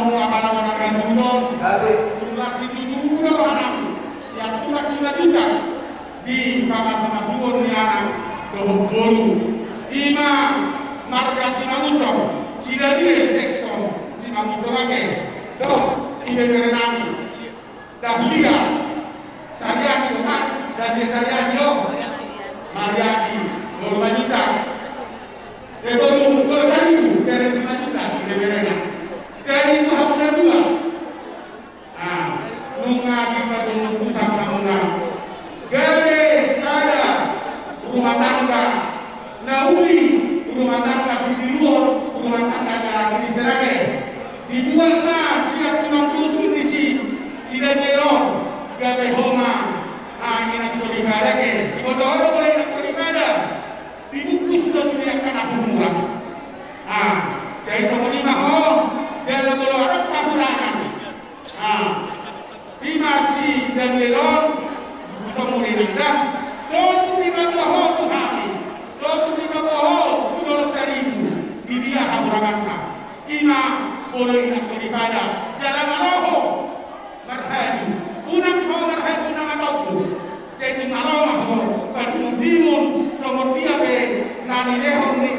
mau apa-apa dengan nonton. Tapi Tugas itu dulu anak. Yang tugas juga di kamar sama suwon ni anak doh boru. Imam marga sinamuto. Sila dia tekson sinamuto lagi. Doh ini berenami. Dahlia saya Tuhan dan saya Jo. Mariaki baru wanita. Baru satu dari selanjutnya di negara. Dari itu hanya dua. Nunga kita tunggu sama nunga. Gede saya rumah tangga. Nauli rumah tangga di luar rumah tangga dari Serage. Dijualkan siap tunang tusun di sini. Tidak jelok. Gede homa. Ini nak cerita lagi. Ibu tahu boleh nak cerita dah. Dibukus sudah sediakan aku murah. Dari sama lima dalam berharap taburan. Di masih dan belon bisa mulai rendah. Suatu lima bohong Tuhan. Suatu lima bohong menurut seribu. Di dia taburan. Imam boleh nak cerita dalam roho marhaju. Unang kau marhaju unang atau jadi malam aku berdimun sama dia be nani lehong ni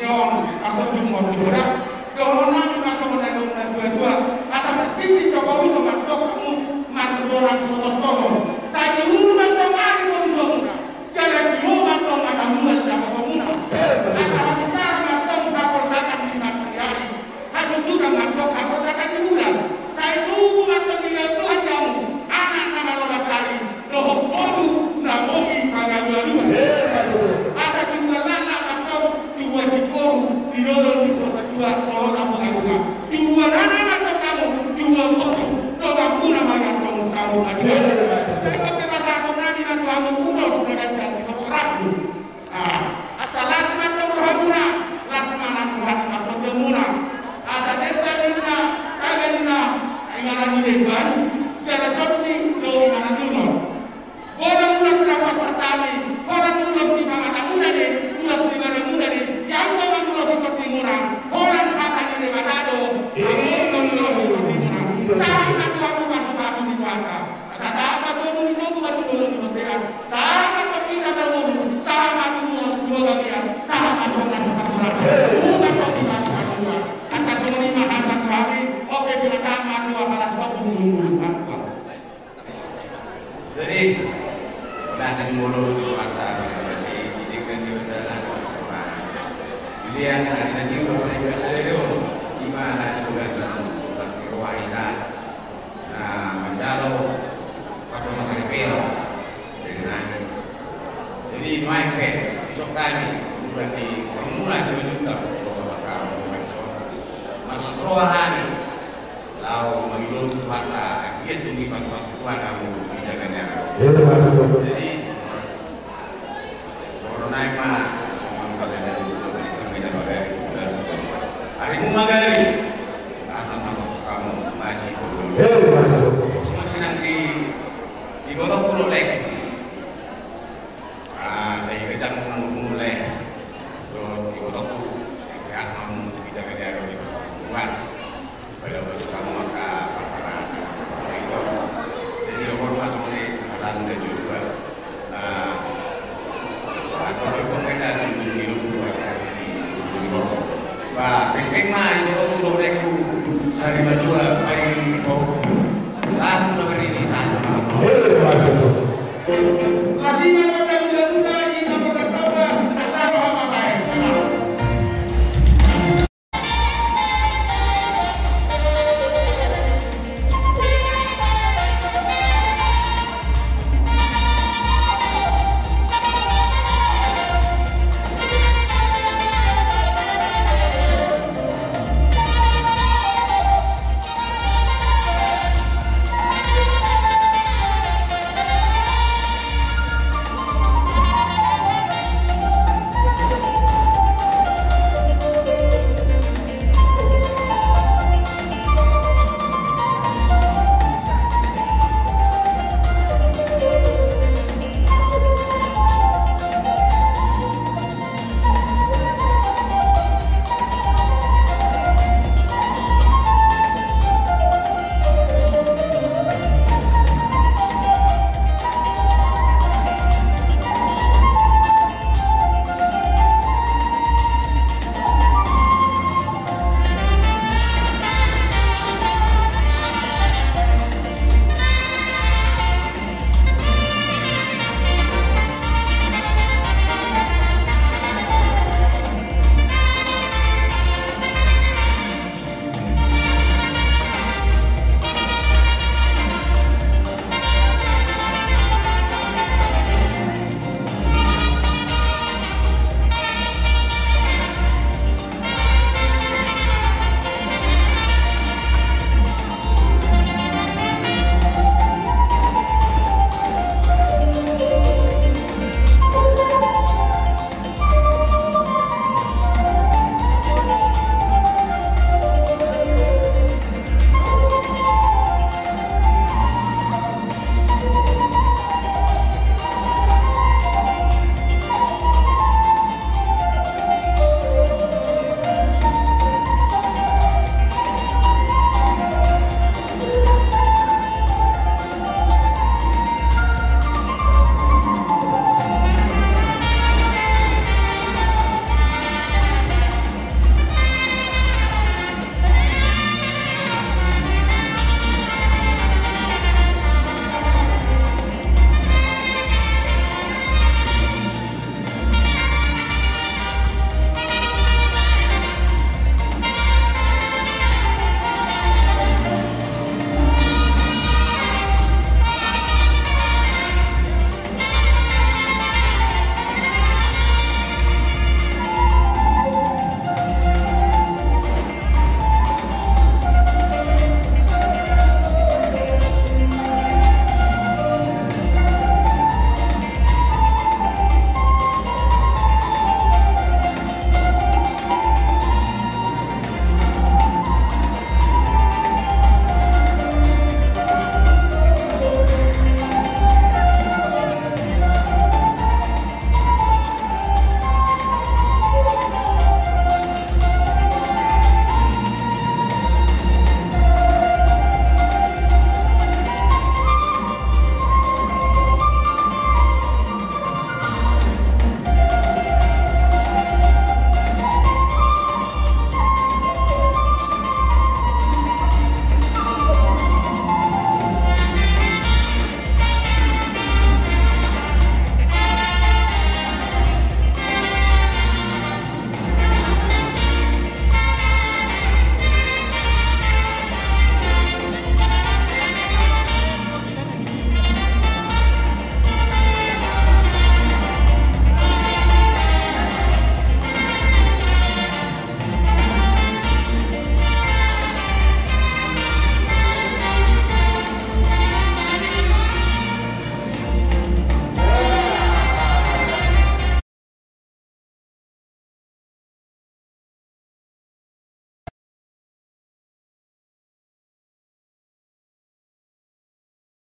leong asal jumur juga kalau nani macam mana dua atau berarti Jokowi sama kamu mantu orang soto saya dulu mantu mari pun juga jangan dulu mantu ada mulai siapa kamu antara kita mantu kapal dakan di matahari aku juga mantu kapal dakan di bulan saya dulu mantu tinggal Tuhan kamu anak nama orang kali loh bodoh na bogi kagak dua-dua. Ada juga anak atau dua jikor di lorong di kota dua solo kamu kamu. Dua anak atau kamu dua bodoh. Doa kamu nama yang kamu sahur ada. Tapi kalau masa aku nanti nanti kamu udah sudah ada si ragu. Asal lasman kamu hamuna, lasman Tuhan atau demuna. Asal depan dina, kagak dina, ingat lagi depan. Jangan seperti doa mana dulu. Orang ulas berapa pertama, orang ulas di mana muda deh, ulas di mana muda deh, yang orang ulas seperti murah, orang kata di mana do, orang ulas seperti murah, sama kamu masuk aku di mana, kata apa kamu itu masuk dulu di mana, sama kita tahu, sama kamu dua bagian, sama orang orang, bukan kau di mana dua, kata kamu di mana kami, oke kita sama dua balas waktu dulu, jadi dan mulu di pasar masih didikan di jalan semua. Pilihan hari nanti kalau di pasar itu di mana juga pasti wahida. Nah, menjalo pada masa kecil dengan jadi main pet besok kami berarti mulai sebentar kalau masa seruahan lalu mengilu pasar dia tinggi pas-pas tua kamu di jalannya. Jadi corona mah semua kalian hari mungagari asal kamu masih dulu. Semakin nanti di Gunung Pulau Lek. Saya sedang mulai di Gunung Pulau Lek kamu tidak ada di Pulau pada waktu kamu maka jadi hormat oleh dan juga atau berkomentar di hidup Pak Pengpeng mah itu udah leku sari baju